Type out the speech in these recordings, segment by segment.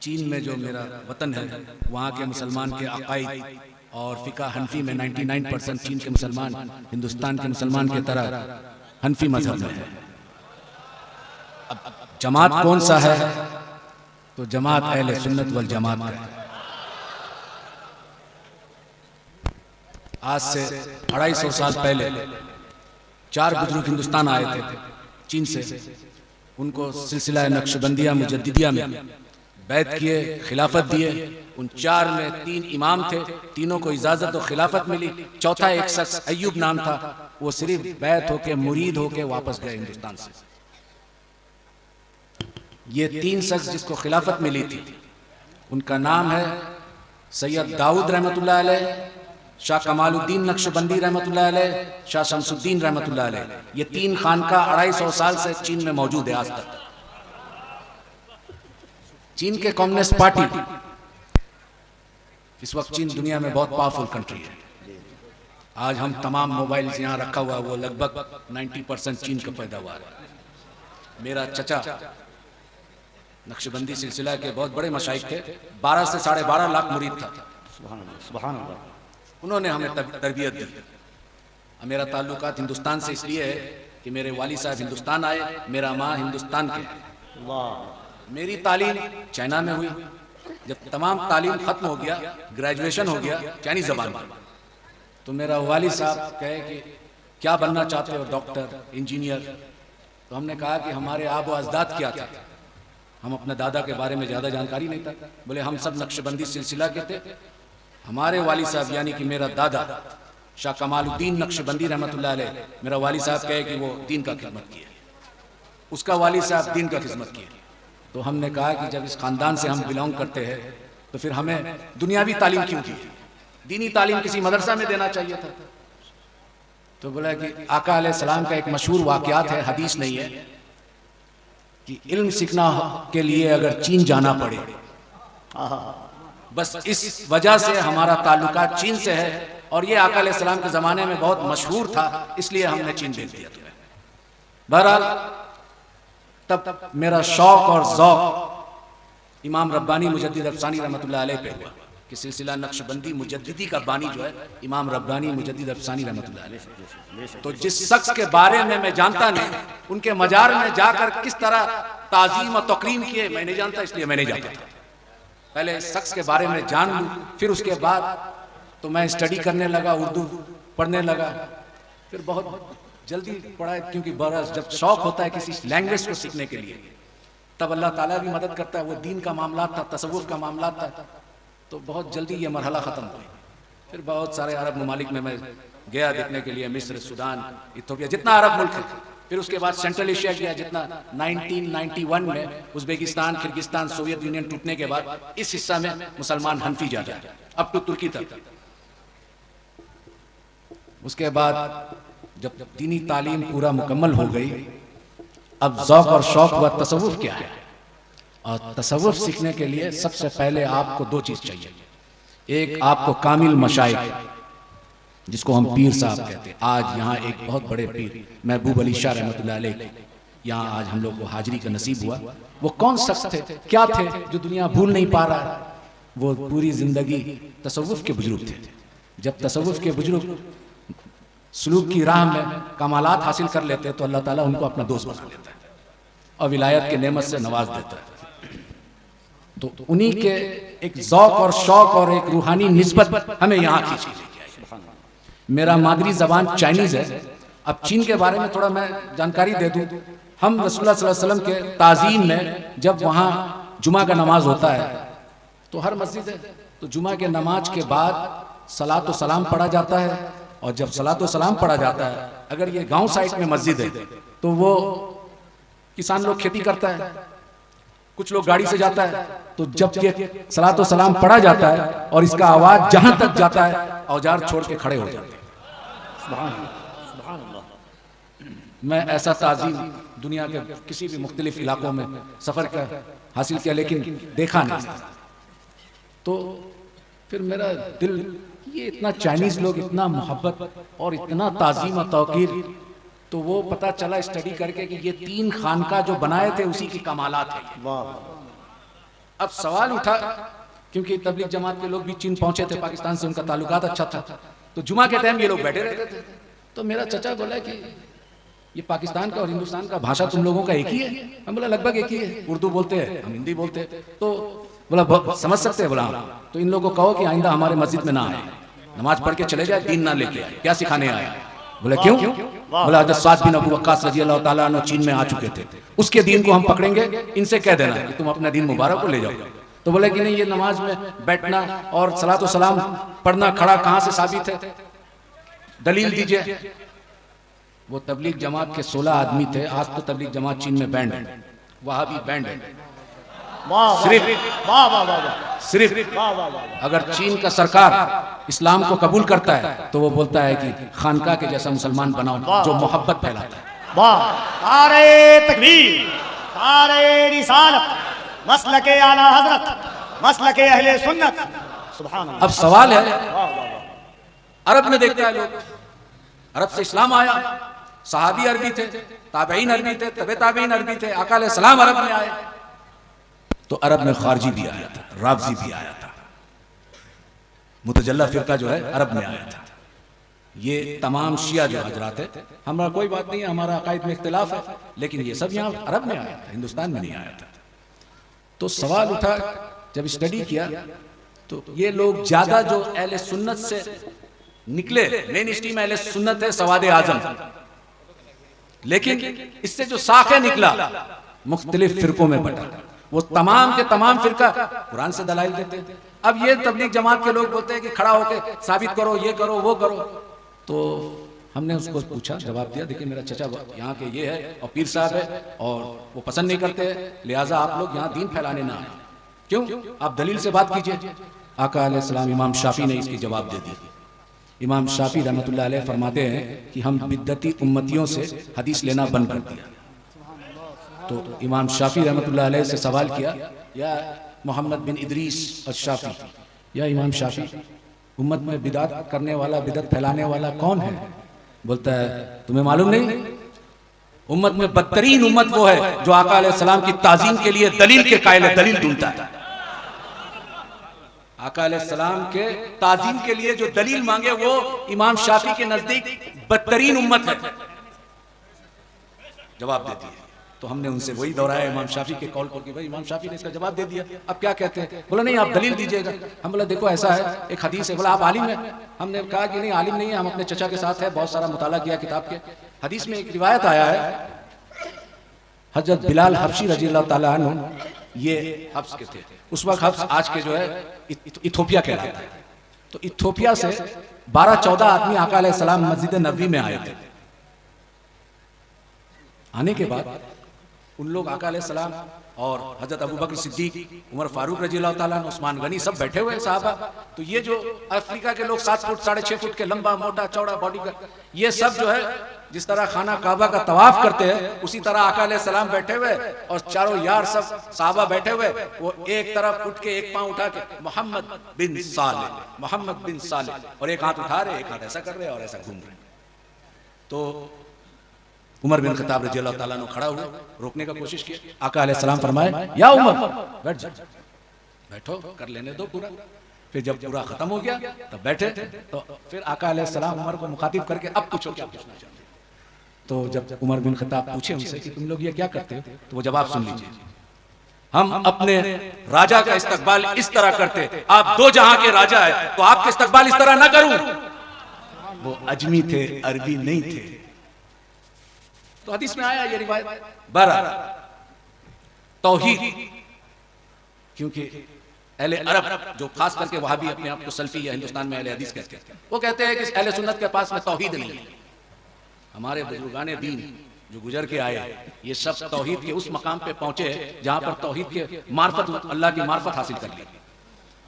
चीन में जो मेरा वतन है, वहाँ के मुसलमान के अकायद और फ़िक़्ह हनफी में 99% चीन के मुसलमान हिंदुस्तान के मुसलमान की तरह हनफी मजहब में है। अब जमात कौन सा है, तो जमात अहले सुन्नत वल जमात है। आज से 250 साल पहले 4 बुजुर्ग हिंदुस्तान आए थे चीन से। उनको सिलसिला नक्शबंदिया मुजद्दिदिया में बैत किए, खिलाफत दिए। उन 4 में 3 इमाम थे, तीनों को इजाजत और खिलाफत मिली। चौथा एक शख्स अय्यूब नाम था, वो सिर्फ बैत होके मुरीद होके वापस गए हिंदुस्तान से। ये 3 शख्स जिसको खिलाफत मिली थी, उनका नाम है सैयद दाऊद रहमतुल्लाह अलैह, शाह कमालुद्दीन नक्शबंदी रहमतुल्लाह अलैह, शाह शमसुद्दीन रहमतुल्लाह अलैह। ये 3 खानका 250 साल से चीन में मौजूद है आज तक। चीन के कम्युनिस्ट पार्टी इस वक्त चीन दुनिया में बहुत पावरफुल कंट्री है। आज हम तमाम मोबाइल यहाँ रखा हुआ, वो लगभग 90% चीन का पैदावार है। मेरा चचा नक्शबंदी सिलसिला के बहुत बड़े मशाइख थे, 12 से 12.5 लाख मुरीद था। सुभान अल्लाह। उन्होंने हमें तरबियत दी। मेरा ताल्लुकात हिंदुस्तान से इसलिए है कि मेरे वाली साहब हिंदुस्तान आए, मेरा माँ हिंदुस्तान के। मेरी तालीम चाइना में हुई। जब तमाम तालीम खत्म हो गया, ग्रेजुएशन हो गया चाइनीज जबान में, तो मेरा वाली साहब कहे कि क्या बनना चाहते हो, डॉक्टर, इंजीनियर। तो हमने कहा कि हमारे आबो अजदाद क्या था। हम अपने दादा के बारे में ज़्यादा जानकारी नहीं था। बोले हम सब नक्शबंदी सिलसिला के थे। हमारे वाली साहब यानी कि मेरा दादा शाह कमालुद्दीन नक्शबंदी रहमतुल्लाह अलैह, मेरा वाली साहब कहे कि वो दीन का खिदमत किए, उसका वाली साहब दीन का खिदमत किए। तो हमने कहा कि जब इस खानदान से हम बिलोंग करते हैं तो फिर हमें दुनियावी तालीम क्यों दी, दीनी तालीम किसी मदरसा में देना चाहिए था। तो बोला कि आका अलैहिस्सलाम का एक मशहूर वाक़यात है, हदीस नहीं है, कि इल्म सीखना के लिए अगर चीन जाना पड़े, बस इस वजह से हमारा ताल्लुकात चीन से है। और ये आका अलैहिस्सलाम के ज़माने में बहुत मशहूर था, इसलिए हमने चीन भेज दिया तुम्हें। बहरहाल तब मेरा शौक और ज़ौक़ इमाम रब्बानी मुजद्दिद अफ़सानी रहमतुल्लाह अलैह पे हुआ कि सिलसिला नक्शबंदी मुजद्दिदी का बानी जो है इमाम रब्बानी मुजद्दिद अफ़सानी रहमतुल्लाह अलैह। तो जिस शख्स के बारे में मैं जानता नहीं, उनके मजार में जाकर किस तरह ताज़ीम और तकरीम किए मैं नहीं जानता, इसलिए मैं नहीं जाता था। पहले इस शख्स के बारे में जान लूँ, फिर उसके बाद तो मैं स्टडी करने लगा, उर्दू पढ़ने लगा। फिर बहुत जल्दी पढ़ा, क्योंकि बरस जब शौक होता है किसी लैंग्वेज को सीखने के लिए, तब अल्लाह ताला भी मदद करता है। वो दीन का मामला था, तसव्वुफ का मामला था, तो बहुत जल्दी ये मरहला ख़त्म हुआ। फिर बहुत सारे अरब ममालिक में मैं गया देखने के लिए, मिस्र, सूडान, इथोपिया, जितना अरब मुल्क है। फिर उसके बाद सेंट्रल एशिया गया, जितना 1991 में उज़्बेकिस्तान, किर्गिस्तान, सोवियत यूनियन टूटने के बाद इस हिस्सा में मुसलमान हनफी ज़्यादा है, अब तो तुर्की तक। उसके बाद जब दीनी तालीम पूरा मुकम्मल हो गई, अब ज़ौक़ और शौक़ व तसव्वुफ़ क्या है। और तसव्वुफ़ सीखने के लिए सबसे पहले आपको 2 चीज़ चाहिए। एक आपको कामिल मशाइख, जिसको हम पीर साहब कहते हैं। आज यहाँ एक बहुत बड़े पीर महबूब अली शाह रहमतुल्लाह अलैह, यहाँ आज हम लोग को हाजिरी का नसीब हुआ। वो कौन शख्स थे, क्या थे, जो दुनिया भूल नहीं पा रहा है। वो पूरी ज़िंदगी तसव्वुफ़ के बुजुर्ग थे। जब तसव्वुफ़ के बुजुर्ग सलूक की राह में कमालात हासिल कर लेते हैं तो अल्लाह ताला उनको अपना दोस्त बना लेता है और विलायत के नेमत से नवाज देता है। तो उन्हीं के एक ज़ौक़ और शौक़ और एक रूहानी निस्बत हमें यहाँ खींच लेके आई। मेरा मादरी ज़बान चाइनीज़ है। अब चीन के बारे में थोड़ा मैं जानकारी दे दूँ। हम रसूलुल्लाह सल्लल्लाहु अलैहि वसल्लम के ताज़ीम में जब वहाँ जुमा का नमाज होता है तो हर मस्जिद है, तो जुमा के नमाज के बाद सलात व सलाम पढ़ा जाता है। और जब सलात व सलाम पढ़ा जाता है, अगर ये गांव साइड में मस्जिद है तो वो किसान लोग खेती करता है, कुछ लोग गाड़ी से जाता है, तो जब ये सलात व सलाम पढ़ा जाता है और इसका आवाज जहां तक जाता है, औजार छोड़ के खड़े हो जाते हैं। सुभान अल्लाह। मैं ऐसा ताज़ीम दुनिया के किसी भी मुख्तलिफ इलाकों में सफ़र कर हासिल किया, लेकिन देखा नहीं। तो फिर मेरा दिल, ये इतना चाइनीज़ लोग इतना मोहब्बत और इतना ताज़ीम और तौक़ीर, तो वो पता चला स्टडी करके कि ये 3 खानका जो बनाए थे उसी की कमालात है। अब सवाल उठा, क्योंकि तबलीग जमात के लोग भी चीन पहुंचे थे, पाकिस्तान से उनका ताल्लुकात अच्छा था, तो जुमा के टाइम ये लोग बैठे रहते थे। तो मेरा चचा बोला कि ये पाकिस्तान का और हिंदुस्तान का भाषा तुम लोगों का एक ही है? हम बोला लगभग एक ही है, उर्दू बोलते हैं, हम हिंदी बोलते हैं। तो बोला समझ सकते हैं? बोला तो इन लोगों को कहो कि आइंदा हमारे मस्जिद में ना आए, नमाज पढ़ के चले जाए, दीन ना लेके आए। क्या सिखाने आया? बोले क्यों? बोला हज़रत साद बिन अबू वक्कास रजी अल्लाह ताला अन्हु चीन में आ चुके थे, उसके दीन को हम पकड़ेंगे, इनसे कह देना कि तुम अपना दीन मुबारक को ले जाओ। तो बोले कि नहीं, ये नमाज में बैठना और सलात व सलाम पढ़ना खड़ा कहाँ से साबित है, दलील दीजिए। वो तबलीग जमात के 16 आदमी थे। आज तो तबलीग जमात चीन में बैंड है, वहां भी बैंड है। सिर्फ अगर चीन का सरकार इस्लाम को कबूल करता है तो वो बोलता है कि खानका के जैसा मुसलमान बनाओ जो मोहब्बत फैलाता है। नारे तकबीर, नारे रिसालत, मसलके आला हजरत, मसलके अहले सुन्नत। सुभान अल्लाह। अब सवाल है, अरब में देखता है लोग, अरब से इस्लाम आया, सहाबी अरबी थे, ताबईन अरबी थे, तबे ताबईन अरबी थे, आका अलैहिस्सलाम अरब में आए। तो अरब में खारजी भी आया था, राफजी भी आया था, मुतजल्ला फिरका जो है अरब में आया था। ये तमाम शिया जो हजरात है, हमारा कोई बात नहीं है, हमारा अकायद में इख्तिलाफ है, लेकिन ये सब यहाँ अरब में आया था, हिंदुस्तान में नहीं आया था। तो सवाल उठा, जब स्टडी किया तो ये लोग ज्यादा जो अहले सुन्नत से निकले, मेन स्ट्रीम अहले सुन्नत है, सवादे आजम, लेकिन इससे जो साखे निकला मुख्तलिफ फिरकों में बटा। वो तमाम के तमाम फिरका कुरान से दलाइल देते हैं। अब ये तबलीग जमात के लोग बोलते हैं कि खड़ा होके साबित करो, ये करो, वो करो। तो हमने उसको पूछा, जवाब दिया, देखिए मेरा चचा यहाँ के ये है और पीर साहब है और वो पसंद नहीं करते, लिहाजा आप लोग यहाँ दीन फैलाने ना आए। क्यों? आप दलील से बात कीजिए। आका अलैहिस्सलाम इमाम शाफी ने इसकी जवाब दे दी। इमाम शाफी रहमतुल्लाह अलैह फरमाते हैं कि हम बिद्दती उम्मतियों से हदीस लेना बंद कर दिया। तो इमाम शाफी रहमतुल्लाह अलैह से सवाल किया, या मोहम्मद बिन इदरीस अश-शाफी, या इमाम शाफी, उम्मत में बिदात करने वाला, बिदत फैलाने वाला कौन है? बोलता है तुम्हें मालूम नहीं? उम्मत में बदतरीन उम्मत वो है जो आका अलैहिस्सलाम की ताज़ीम के लिए दलील के कायल है, दलील ढूंढता है। आका अलैहिस्सलाम के ताज़ीम के लिए जो दलील मांगे वो इमाम शाफी के नजदीक बदतरीन उम्मत है। जवाब दे दिया। तो हमने उनसे वही दोहराया इमाम शाफी के कॉल को कि भाई इमाम शाफी ने इसका जवाब दे दिया, अब क्या कहते हैं? बोला नहीं, आप दलील दीजिएगा। हम बोला देखो ऐसा है, एक हदीस है। बोला आप आलिम है? हमने कहा कि नहीं आलिम नहीं है, हम अपने चचा के साथ है, बहुत सारा मुताला किया किताब के। हदीस में एक रिवायत आया है, हजरत बिलाल हबशी रजी अल्लाह ताला अन्हु, ये हब्स के थे उस वक्त। हब्स आज के जो है इथोपिया कहलाता है। तो इथोपिया से 12-14 आदमी आका अलैहिस्सलाम मस्जिद नबवी में आए थे। आने के बाद उन लोग आका अलैहिस्सलाम और हजरत अबू बकर सिद्दीक, उमर फारूक रजी अल्लाह ताला, उस्मान गनी सब बैठे हुए साहबा। तो ये जो अफ्रीका के लोग 7 फुट 6.5 फुट के लंबा मोटा चौड़ा बॉडी का, ये सब जो है जिस तरह खाना काबा का तवाफ करते हैं उसी तरह आका अलैहिस्सलाम बैठे हुए और चारों यार सब साहबा बैठे हुए। वो एक तरफ उठ के एक पांव उठा के मोहम्मद बिन साले, मोहम्मद बिन साले, और एक हाथ उठा रहे, एक हाथ ऐसा कर रहे और ऐसा घूम रहे। तो उमर बिन खत्ताब रजी अल्लाह ताला ने खड़ा हुआ, रोकने का कोशिश किया। आका अलैहिस्सलाम फरमाए या उमर बैठ जा, बैठो, कर लेने दो पूरा। फिर जब पूरा खत्म हो गया तब बैठे। तो फिर आका अलैहिस्सलाम उमर को मुखातिब करके अब पूछो क्या पूछना चाहते हो। तो जब उमर बिन खत्ताब पूछे उनसे कि तुम लोग ये क्या करते हो, तो वो जवाब सुन लीजिए, हम अपने राजा का इस्तकबाल इस तरह करते, आप दो जहां के राजा है तो आपके इस्तकबाल इस तरह ना करूं। वो अजमी थे, अरबी नहीं थे। तो हदीस में आया ये रिवायत। बारह तौहीद, क्योंकि अहले अरब जो खास करके वहां भी अपने आप को सल्फी या हिंदुस्तान में अहले हदीस कहते हैं, वो कहते हैं कि अहले सुन्नत के पास में तौहीद नहीं है। हमारे बुजुर्गाने दीन जो गुजर के आए, ये सब तौहीद के उस मकाम पे पहुंचे जहां पर तौहीद के मार्फत, अल्लाह की मार्फत हासिल कर ली।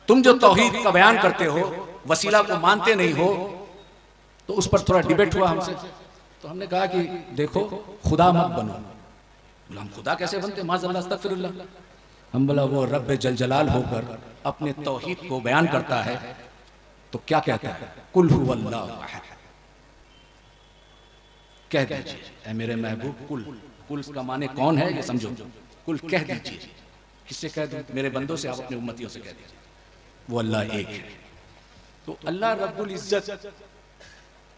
तुम जो तौहीद का बयान करते हो, वसीला को मानते नहीं हो, तो उस पर थोड़ा डिबेट हुआ हमसे। तो हमने कहा कि देखो खुदा मत बनो। बोला हम खुदा कैसे बनते, माज़अल्लाह अस्तगफिरुल्लाह। हम बोला वो रब्बे जल जलाल होकर अपने तौहीद को बयान करता है तो क्या कहता है, कुल हुवल्लाहु अहद, कह दीजिए ऐ मेरे महबूब कुल। कुल का माने कौन है ये समझो, कुल कह दीजिए। किससे कह दूं? मेरे बंदों से, आप अपने उम्मतियों से कह दीजिए, वो अल्लाह एक है। तो अल्लाह रब्बुल इज्जत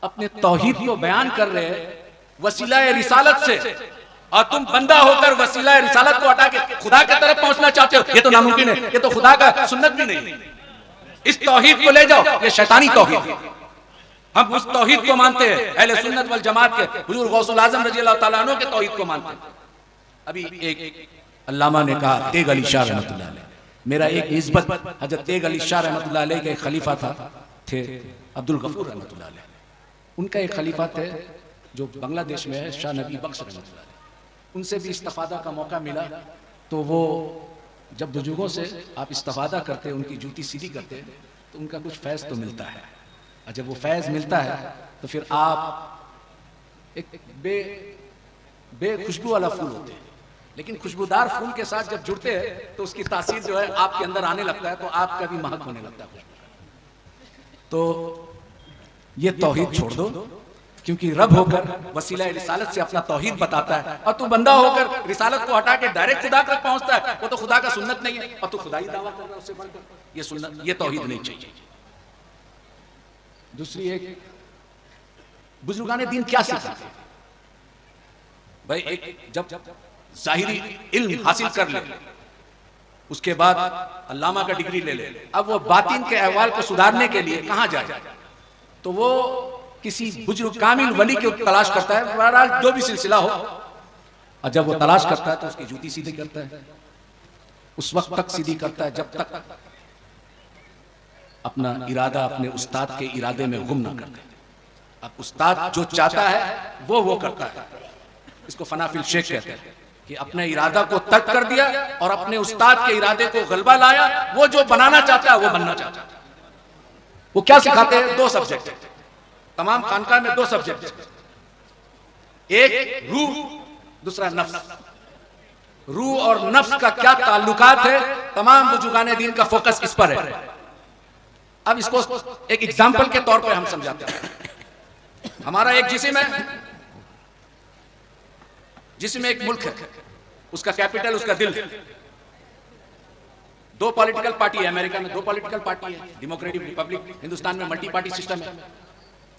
अपने तौहीद को बयान कर रहे हैं वसीला रिसालत से, और तुम बंदा होकर वसीला रिसालत को हटा के खुदा की तरफ पहुंचना चाहते हो। ये तो नामुमकिन है, ये तो खुदा का सुन्नत भी नहीं। इस तौहीद को ले जाओ, ये शैतानी तौहीद है। हम उस तौहीद को मानते हैं, अहले सुन्नत वल जमात के हुजूर गौसुल आजम रजी अल्लाह तआला अन्हु के तौहीद को मानते हैं। अभी एक अल्लामा ने कहा, तेग अली शाह रहमतुल्लाह अलैह, मेरा एक निस्बत हजरत तेग अली शाह रहमतुल्लाह अलैह के एक खलीफा थे अब्दुल गफूर रहमतुल्लाह अलैह। उनका एक खलीफा थे जो बांग्लादेश में है, शाह नबी बख्श रहमतुल्लाह अलैह। उनसे भी इस्तिफादा का मौका मिला, तो वो जब बुजुर्गों से आप इस्तिफादा करते, उनकी जूती सीधी करते, तो उनका कुछ फैज़ तो मिलता है। और जब वो फैज़ मिलता है तो फिर आप एक बेखुशबू वाला फूल होते हैं, लेकिन खुशबूदार फूल के साथ जब जुड़ते हैं तो उसकी तासीर जो है आपके अंदर आने लगता है, तो आपका भी महक होने लगता है। तो ये तौहीद छोड़ दो, क्योंकि रब होकर वसीला रिसालत से अपना तौहीद बताता है, और तू बंदा होकर रिसालत को हटा के डायरेक्ट खुदा तक पहुंचता है। वो तो खुदा का सुन्नत नहीं है, और तू खुदा ही दावा कर रहा है उससे बढ़कर। ये सुन्नत, ये तौहीद नहीं चाहिए। दूसरी एक, बुजुर्गाने दीन क्या सिखाते हैं भाई? एक जब जाहिरी इल्म हासिल कर ले, उसके बाद अल्लामा का डिग्री ले ले, अब वो बातिन के अहवाल को सुधारने के लिए कहां जाए? तो वो किसी बुजुर्ग कामिल वली की तलाश करता है, बहरहाल जो भी सिलसिला हो। और जब वो तलाश करता है तो उसकी जूती सीधी करता है, उस वक्त तक सीधी करता है जब तक अपना इरादा अपने उस्ताद के इरादे में गुम ना कर दे। अब उस्ताद जो चाहता है वो करता है। इसको फनाफिल शेख कहते हैं कि अपने इरादा को तर्क कर दिया और अपने उस्ताद के इरादे को गलबा लाया। वो जो बनाना चाहता है वो बनना चाहता है। वो क्या सिखाते हैं? 2 सब्जेक्ट है तमाम खानका में, 2 सब्जेक्ट, एक रूह, दूसरा नफ्स। रूह और नफ्स का क्या ताल्लुकात है, तमाम बुजुर्गाने दीन का फोकस इस पर है। अब इसको एक एग्जाम्पल के तौर पे हम समझाते हैं। हमारा एक जिस्म है, जिस्म एक मुल्क है, उसका कैपिटल उसका दिल। 2 पॉलिटिकल पार्टी है, अमेरिका में 2 पॉलिटिकल पार्टी है, डेमोक्रेटिक रिपब्लिक, हिंदुस्तान में मल्टी पार्टी सिस्टम है।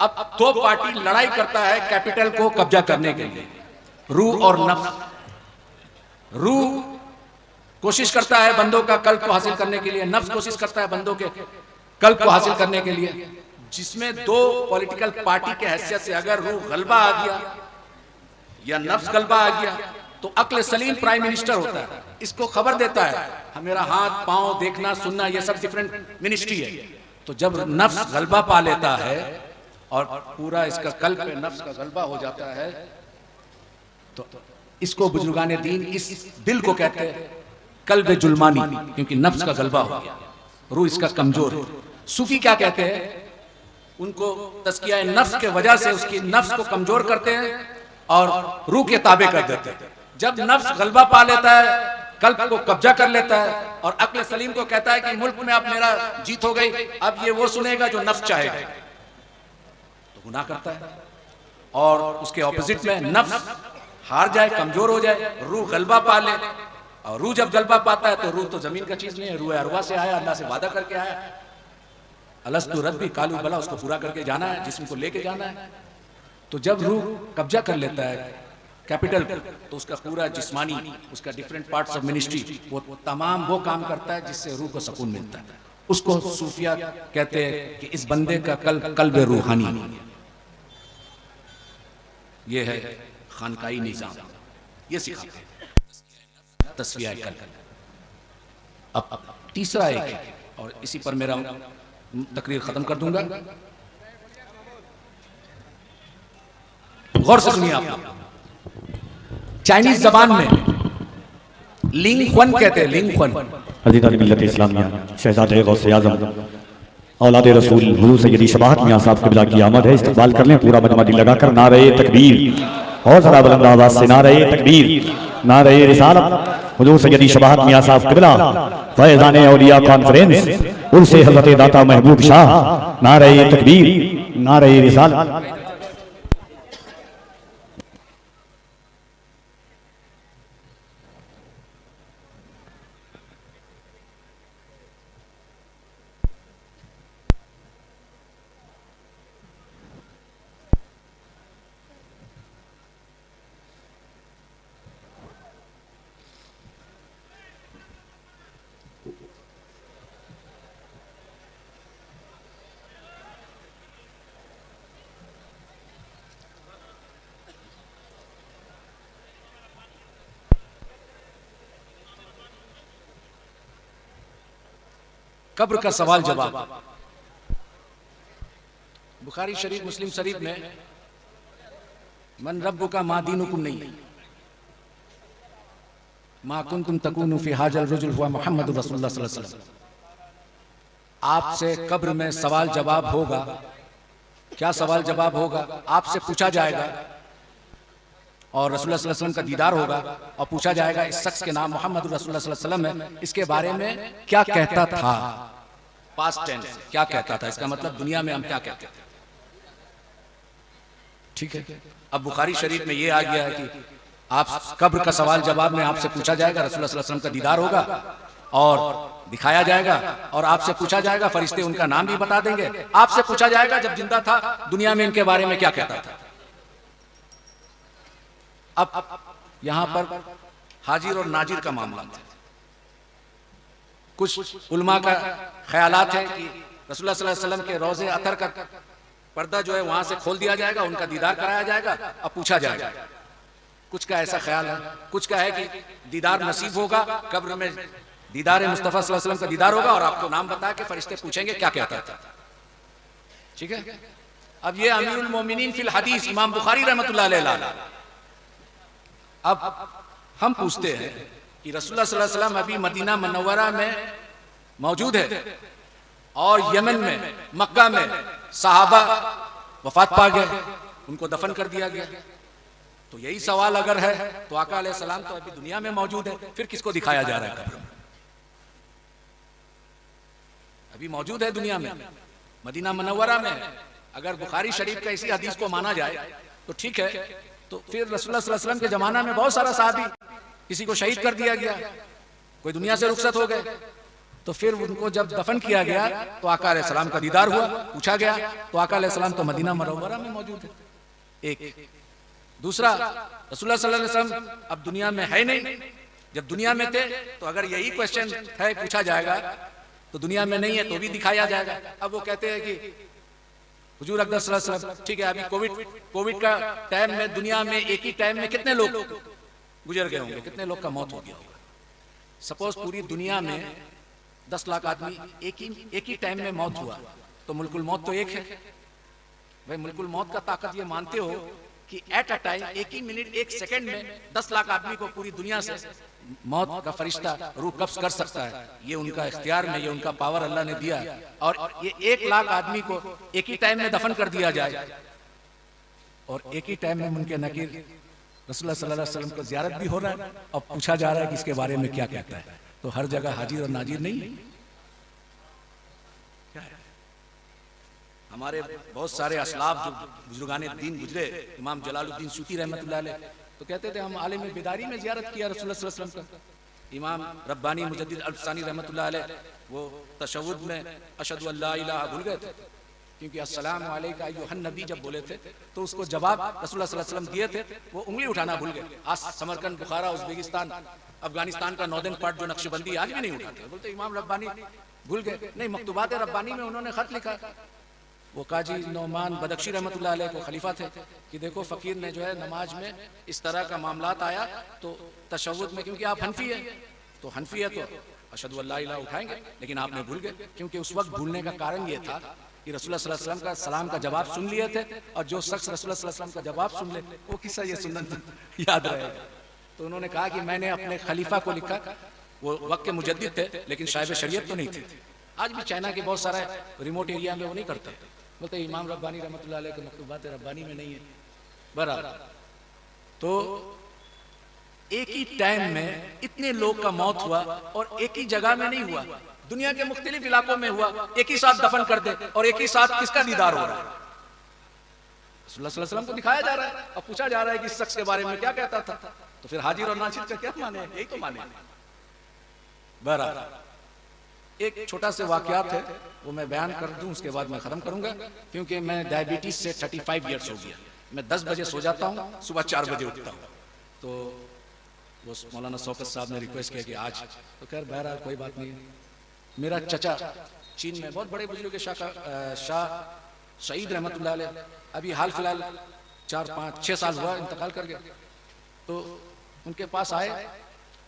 अब 2 पार्टी लड़ाई करता है कैपिटल को कब्जा करने के लिए, रूह और नफ्स। रूह कोशिश करता है बंदों का कल्ब को हासिल करने के लिए, नफ्स कोशिश करता है बंदों के कल्ब को हासिल करने के लिए। जिसमें 2 पॉलिटिकल पार्टी के हैसियत से अगर रूह गलबा आ गया या नफ्स गलबा आ गया, तो अक्ल सलीम प्राइम मिनिस्टर होता है, इसको खबर देता है मेरा हाथ पांव देखना सुनना ये सब डिफरेंट मिनिस्ट्री है। तो जब नफ्स गलबा पा लेता है और पूरा इसका कल्ब पे नफ्स का गलबा हो जाता है, तो इसको बुजुर्गाने दीन इस दिल को कहते हैं कल्ब जुल्मानी, क्योंकि नफ्स का गलबा हो गया, रूह इसका कमजोर है। सूफी क्या कहते हैं? उनको तस्किया नफ्स के वजह से उसकी नफ्स को कमजोर करते हैं और रूह के ताबे कर देते हैं। जब नफ्स गलबा पा लेता है, कल्ब को कब्जा कर लेता है और अक्ल सलीम को कहता है कि मुल्क में अब मेरा जीत हो गई, अब ये वो सुनेगा जो नफ्स चाहेगा, तो गुनाह करता है। और उसके ऑपोजिट में नफ्स हार जाए, कमजोर हो जाए, रूह गलबा पा ले, और रूह जब गलबा पाता है तो रूह तो जमीन का चीज नहीं है, रूह अरवा से आया, अल्लाह से वादा करके आया, अलस्तु रब्बी कालू बला, उसको पूरा करके जाना है, जिस्म को लेके जाना है। तो जब रूह कब्जा कर लेता है कैपिटल, तो उसका पूरा जिस्मानी, उसका डिफरेंट पार्ट्स ऑफ मिनिस्ट्री, वो तमाम वो काम करता है जिससे रूह को सुकून मिलता है। उसको सूफिया कहते हैं कि इस बंदे का कल्ब रूहानी। ये है खानकाई निजाम, ये सिखाते हैं तस्फिया कल्ब। अब तीसरा एक है, और इसी पर मेरा तकरीर खत्म कर दूंगा। गौर से सुनिए आप, चाइनीज जबान में लिंग ख्वन कहते हैं, लिंग ख्वन। अज़ीज़ान मिल्लत इस्लामिया, शहज़ादे गौसे आज़म औलाद रसूल हुज़ूर सय्यदी शबाहत मियां साहब क़िबला की आमद है। इस्तक़बाल कर लें पूरा मजमा दिल लगाकर। नारे तकबीर, और ज़रा बुलंद आवाज़ से नारे तकबीर, नारे रिसालत, हुज़ूर सय्यदी शबाहत मियां साहब क़िबला, फ़ैज़ाने औलिया कॉन्फ्रेंस, उनसे हज़रत दाता महबूब शाह। नारे तकबीर, नारे रिसालत। कब्र का सवाल जवाब। बुखारी शरीफ, मुस्लिम शरीफ में मन रब्बुका मा दीनुकुम नहीं, मा कुंतुम तकूनु फी हाजल रजुल हुआ मुहम्मद रसूलुल्लाह सल्लल्लाहु अलैहि वसल्लम। आपसे कब्र में सवाल जवाब होगा। क्या सवाल जवाब होगा? आपसे पूछा जाएगा और रसूलुल्लाह सल्लल्लाहु अलैहि वसल्लम का दीदार होगा और पूछा जाएगा इस शख्स के नाम मोहम्मद रसूलुल्लाह सल्लल्लाहु अलैहि वसल्लम है, इसके बारे में क्या कहता था। पास्ट टेंस, क्या कहता था, इसका मतलब दुनिया में हम क्या कहते थे। ठीक है। अब बुखारी शरीफ में यह आ गया है कि आप कब्र का सवाल जवाब में आपसे पूछा जाएगा, रसूलुल्लाह सल्लल्लाहु अलैहि वसल्लम का दीदार होगा और दिखाया जाएगा और आपसे पूछा जाएगा, फरिश्ते उनका नाम भी बता देंगे। आपसे पूछा जाएगा जब जिंदा था दुनिया में इनके बारे में क्या कहता था। अब यहां पर हाजिर और नाजिर का मामला था। कुछ उलमा का ख्यालात है कि रसूलुल्लाह सल्लल्लाहु अलैहि वसल्लम के रोज़े अतर का पर्दा जो है वहां से खोल दिया जाएगा, उनका दीदार कराया जाएगा और पूछा जाएगा। कुछ का ऐसा ख्याल है, कुछ का है कि दीदार नसीब होगा, कब्र में दीदार मुस्तफ़ा सल्लल्लाहु अलैहि वसल्लम का दीदार होगा और आपको नाम बता के फरिश्ते पूछेंगे क्या कहता था। ठीक है। अब ये अमीरुल मोमिनीन फिल हदीस इमाम बुखारी रहमतुल्लाह अलैह। अब हम पूछते हैं कि रसूलुल्लाह सल्लल्लाहु अलैहि वसल्लम अभी मदीना मुनव्वरा में मौजूद है और यमन में, मक्का में सहाबा वफात पा गए, उनको दफन कर दिया गया। तो यही सवाल अगर है तो आका अलैहिस्सलाम तो अभी दुनिया में मौजूद है, फिर किसको दिखाया जा रहा है कब्र में? अभी मौजूद है दुनिया में, मदीना मुनव्वरा में। अगर बुखारी शरीफ का इसी हदीस को माना जाए तो ठीक है, तो फिर रसूलुल्लाह सल्लल्लाहु अलैहि वसल्लम के जमाना में बहुत सारा सहाबी किसी को शहीद कर दिया गया, कोई दुनिया से रुखसत हो गए। तो फिर उनको जब दफन किया गया तो आका अलैहिस्सलाम का दीदार हुआ, पूछा गया तो आका अलैहिस्सलाम तो मदीना मुनव्वरा में मौजूद है। एक दूसरा, रसूलुल्लाह सल्लल्लाहु अलैहि वसल्लम अब दुनिया में है नहीं। जब दुनिया में थे तो अगर यही क्वेश्चन है पूछा जाएगा तो दुनिया में नहीं है तो भी दिखाया जाएगा। अब वो कहते हैं कि हुजूर अकबर सल्लल्लाहु अलैहि वसल्लम, ठीक है, अभी कोविड का टाइम में दुनिया में एक ही टाइम में कितने लोग गुजर गए होंगे, कितने लोग का मौत हो गया होगा। सपोज पूरी दुनिया में 10 लाख आदमी एक ही टाइम में मौत हुआ तो मुल्कुल मौत तो एक है। भाई मुल्कुल मौत का ताकत ये मानते हो कि एट अ टाइम, एक ही मिनट, एक सेकंड में 10 लाख आदमी को पूरी दुनिया से मौत का फरिश्ता रूह कब्ज कर सकता है। ये उनका इख्तियार में, ये उनका पावर अल्लाह ने दिया। और ये 1 लाख आदमी को एक ही टाइम में दफन कर दिया जाए और एक ही टाइम में मुनके नकीर रसूलुल्लाह सल्लल्लाहु अलैहि वसल्लम को ज़ियारत भी हो रहा है और पूछा जा रहा है कि इसके बारे में क्या कहता है। तो हर जगह हाजिर और नाजिर नहीं। क्या है? हमारे बहुत सारे असलाफ जो बुजुर्गाने दीन गुजरे, इमाम जलालुद्दीन सूती रहमतुल्लाह अलैह, तो कहते थे हम आलिम बेदारी में ज़ियारत किया रसूलुल्लाह सल्लल्लाहु अलैहि वसल्लम का। इमाम रब्बानी मुजद्दिद अल्फसानी रहमतुल्लाह अलैह वो तशव्वुद में अशहदु अल्ला इलाहा भूल गए थे, क्योंकि अस्सलामु अलैका अय्युहन नबी जब बोले थे तो उसको जवाब रसूलुल्लाह सल्लल्लाहु अलैहि वसल्लम दिए थे, वो उंगली उठाना भूल गए। आज समरकंद, बुखारा, उज़्बेकिस्तान, अफगानिस्तान का नॉर्दर्न पार्ट जो नक्शबंदी आज भी नहीं उठाते, बोलते इमाम रब्बानी भूल गए। नहीं, मकतूबात रब्बानी में उन्होंने खत लिखा। वो काजी नौमान बदख्शी रहमतुल्लाह अलैह को खलीफा थे कि देखो फ़कीर ने जो है नमाज में इस तरह का मामलात आया तो तशव्वुद में, क्योंकि आप हनफी है तो हनफी है तो अशहदु अल्ला इलाहा उठाएंगे, लेकिन आपने भूल गए। क्योंकि उस वक्त भूलने का कारण ये था कि रसूलुल्लाह सल्लल्लाहु अलैहि वसल्लम का सलाम का जवाब सुन लिए थे और जो शख्स रसूलुल्लाह सल्लल्लाहु अलैहि वसल्लम का जवाब सुन ले वो किस्सा ये सुन्नत याद रहेगा। तो उन्होंने कहा कि मैंने अपने खलीफा को लिखा, वो वक्त के मुजद्दिद थे लेकिन साहिब शरीयत तो नहीं थे। आज भी चाइना के बहुत सारे रिमोट एरिया में वो नहीं करते, बोलते इमाम रब्बानी रहमतुल्लाह अलैह के मकतूबात रब्बानी में नहीं है। बराबर। तो एक ही टाइम में इतने लोग का मौत हुआ और एक ही जगह में नहीं हुआ, दुनिया के मुख्तलिफ इलाकों में हुआ। एक ही साथ दफन कर दे और एक ही साथ किसका दीदार हो रहा है? रसूलुल्लाह सल्लल्लाहु अलैहि वसल्लम को दिखाया जा रहा है और पूछा जा रहा है कि इस शख्स के बारे में क्या कहता था। तो फिर हाजिर और नाजिर का क्या माने? यही तो माने। बराबर। एक छोटा से वाकयात है वो मैं बयान कर दूं, उसके बाद मैं खत्म करूंगा, क्योंकि मैं डायबिटीज से 35 ईयर्स हो गया। मैं 10 बजे सो जाता हूँ, सुबह 4 बजे उठता हूँ। तो वो मौलाना शौकत साहब ने रिक्वेस्ट किया कि आज, तो खैर बहरहाल कोई बात नहीं। मेरा चचा चीन में बहुत बड़े बुजुर्ग शाह शहीद रहमतुल्लाह अलैह, अभी हाल फिलहाल 4-5-6 साल हुआ इंतकाल कर गया। तो उनके पास आए,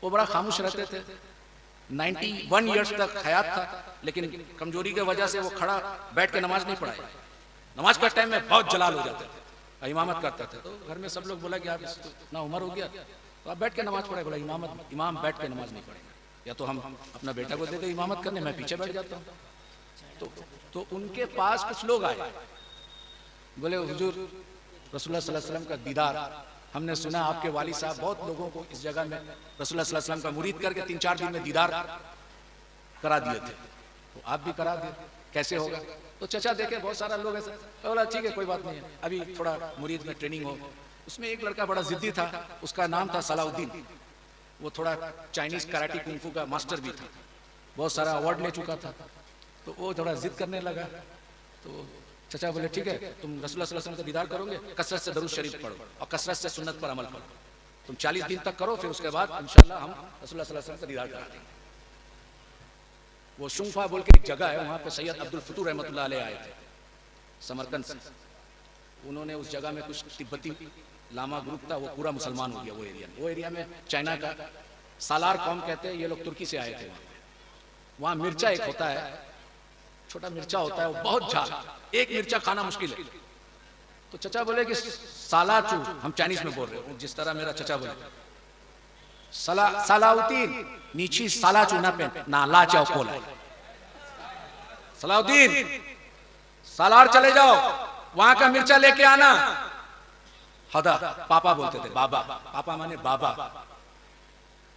वो बड़ा खामोश रहते थे, 91 ईयर्स तक हयात था, लेकिन कमजोरी की वजह से वो खड़ा बैठ के नमाज नहीं पढ़ाई। नमाज का टाइम में बहुत जलाल हो जाते थे, इमामत करते थे। तो घर में सब लोग बोला कि आप इतना उम्र हो गया तो आप बैठ के नमाज पढ़े। बोला इमाम बैठ के नमाज नहीं पढ़ेगा, या तो हम अपना बेटा को दे दे इमामत करने, मैं पीछे बैठ जाता हूँ। तो उनके पास कुछ लोग आए, बोले हुजूर रसूलुल्लाह सल्लल्लाहु अलैहि वसल्लम का दीदार हमने सुना, आपके वाली साहब बहुत लोगों को इस जगह में रसूलुल्लाह सल्लल्लाहु अलैहि वसल्लम का मुरीद करके 3-4 दिन में दीदार करा दिए थे, तो आप भी करा दिए, कैसे होगा? तो चचा देखे बहुत सारा लोग ऐसा, बोला ठीक है कोई बात नहीं है, अभी थोड़ा मुरीद में ट्रेनिंग हो। उसमें एक लड़का बड़ा जिद्दी था, उसका नाम था सलाउद्दीन। वो थोड़ा चाइनीज कराटे कुंफू का मास्टर भी था, बहुत सारा अवार्ड ले चुका था। तो वो थोड़ा जिद करने लगा। तो चचा बोले ठीक है, तुम रसूलुल्लाह सल्लल्लाहु अलैहि वसल्लम का दीदार करोगे, कसरत से दरूद शरीफ पढ़ो और कसरत से सुन्नत पर अमल करो। तुम 40 दिन तक करो, फिर उसके बाद इंशाल्लाह हम रसूलुल्लाह सल्लल्लाहु अलैहि वसल्लम का दीदार करा देंगे। वो शुंफा बोल के एक जगह है, वहां पे सैयद अब्दुल फतूह रहमतुल्लाह अलैह आए थे समरकंद से। उन्होंने उस जगह में कुछ तिब्बती लामा ग्रुप था, वो पूरा मुसलमान हो गया वो एरिया में चाइना का सालार कौम कहते हैं, ये लोग तुर्की से आए थे। वहां मिर्चा एक होता है, छोटा मिर्चा होता है, वो बहुत झाल, एक मिर्चा खाना मुश्किल है। तो चचा बोले कि सालाचू, हम चाइनीज में बोल रहे हो, जिस तरह मेरा चचा बोले सलाउद्दीन नीची सालाचू ना पे ना ला जाओ कोला, सलाउद्दीन सालार चले जाओ, वहां का मिर्चा लेके आना। हदा पापा बोलते थे, बाबा, पापा माने बाबा,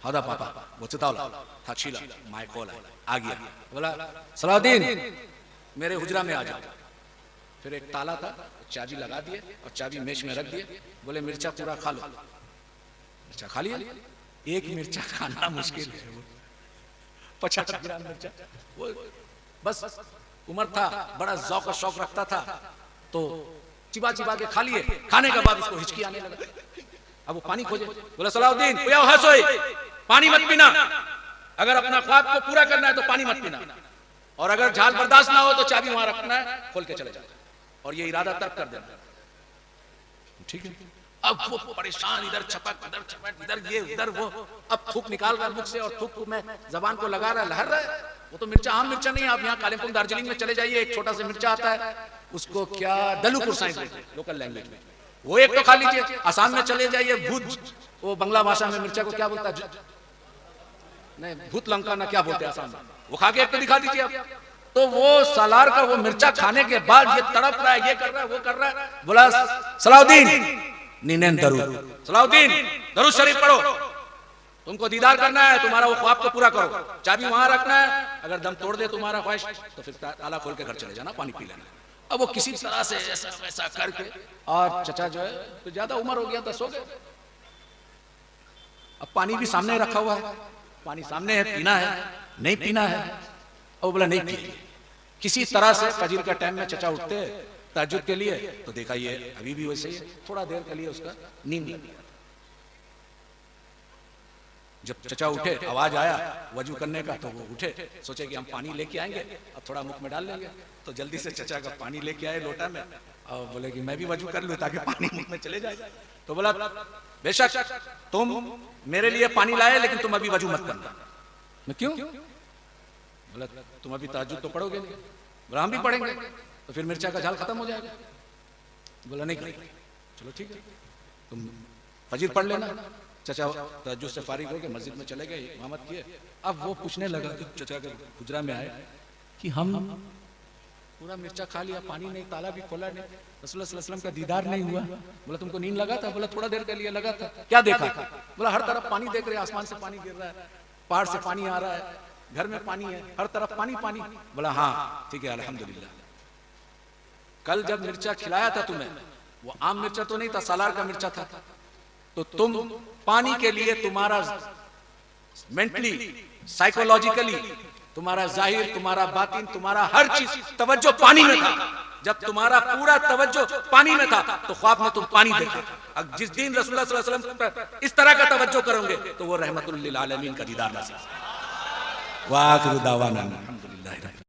हदा पापा वो चितावला था छीला माय कोला आ गया। बोला सलाउद्दीन मेरे हुजरा में आ जाओ। फिर एक ताला था, चाबी लगा दिए और चाबी मेज में रख दिए। बोले मिर्चा पूरा खा लो। मिर्चा खा लिया, एक मिर्चा खाना मुश्किल है, 50 ग्राम मिर्चा। वो बस उम्र था, बड़ा ज़ौक़ और शौक रखता था, तो चिबा चिबा के खा लिए। खाने के बाद उसको हिचकी आने लगा, अब वो पानी खोजे। बोला सलाउद्दीन पानी मत पीना, अगर अपना ख्वाब को पूरा करना है तो पानी मत पीना, और अगर झाल बर्दाश्त ना हो तो चाबी वहां रखना है, खोल के चले जाओ, और ये इरादा तर्क कर देना। ठीक है। अब वो परेशान, इधर छपक इधर ये उधर वो, अब थूक निकाल रहा मुख से और थूक में जबान को लगा रहा है, लहर रहा है। वो तो मिर्चा आम मिर्चा नहीं है, आप यहाँ कालिम्पोंग दार्जिलिंग में चले जाइए, एक छोटा सा मिर्चा आता है, उसको क्या दलू कुरसाई बोलते हैं लोकल लैंग्वेज में, वो एक तो खा लीजिए। आसाम में चले जाइए, भूत, वो बंगला भाषा में मिर्चा को क्या बोलता है, नहीं भूत लंका ना क्या बोलते हैं आसाम में, वो खा के एक तो दिखा दीजिए आप। तो वो सालार का वो मिर्चा खाने के बाद ये तड़प रहा है, ये कर रहा है, वो कर रहा है। बोला सलाउद्दीन नीनेन दरूद, सलाउद्दीन दरूद शरीफ पढ़ो, तुमको दीदार करना है, तुम्हारा वो ख्वाब को पूरा करो, चाबी वहां रखना है, अगर दम तोड़ दे तुम्हारा ख्वाहिश तो फिर ताला खोल के घर चले जाना, पानी पी लेना। अब वो किसी तरह से ऐसा वैसा करके, और चचा जो है तो ज्यादा उम्र हो गया था, सो गए। अब पानी भी सामने रखा हुआ है, पानी सामने है, पीना है नहीं पीना है, और बोला नहीं पिए। किसी तरह से फजर का टाइम में चचा उठते तहज्जुद के लिए, तो देखा ये अभी भी वैसे ही, थोड़ा देर के लिए उसका नींद लगी। जब चचा उठे, आवाज आया वजू करने का, तो वो उठे, सोचे कि हम पानी लेके आएंगे, अब थोड़ा मुख में डाल लेंगे। तो जल्दी से चचा का पानी लेके आए लोटा में, और बोले कि मैं भी वजू कर लूं ताकि पानी मुख में चले जाए। तो बोला बेशक तुम मेरे लिए पानी लाए, लेकिन तुम अभी वजू मत करना। मैं क्यों? बोला तुम अभी तहज्जुद तो पढ़ोगे नहीं। बोला हम भी पढ़ेंगे, तो फिर मिर्चा का झाल खत्म हो जाएगा। बोला नहीं करेंगे। चलो ठीक है, तुम फजर पढ़ लेना। चचा तहज्जुद से फारिग हो गए, मस्जिद में चले गए, इमामत किए। अब वो पूछने लगा, चचा के हुजरा में आए कि हम पूरा मिर्चा खा लिया, पानी नहीं, ताला भी खोला नहीं, रसूलुल्लाह सल्लल्लाहु अलैहि वसल्लम का दीदार नहीं हुआ। बोला तुमको नींद लगा था? बोला थोड़ा देर के लिए लगा था। क्या देखा? बोला हर तरफ पानी देख रहे, आसमान से पानी गिर रहा है, पहाड़ से पानी आ रहा है, घर में पानी है, हर तरफ पानी पानी। बोला हाँ ठीक है अल्हम्दुलिल्लाह। कल जब मिर्चा खिलाया था तुम्हें, वो आम मिर्चा तो नहीं था, सालार का मिर्चा था। तो तुम पानी के लिए तुम्हारा मेंटली, साइकोलॉजिकली, तुम्हारा जाहिर, तुम्हारा बातिन, तुम्हारा हर चीज तवज्जो पानी में था। जब तुम्हारा पूरा तवज्जो पानी में था तो ख्वाब में तुम पानी देखा। अब जिस दिन रसूलुल्लाह सल्लल्लाहु अलैहि वसल्लम पर इस तरह का तवज्जो करोगे तो वो रहमतुल लिल आलमीन का दीदार नसीब। वाह दावाना।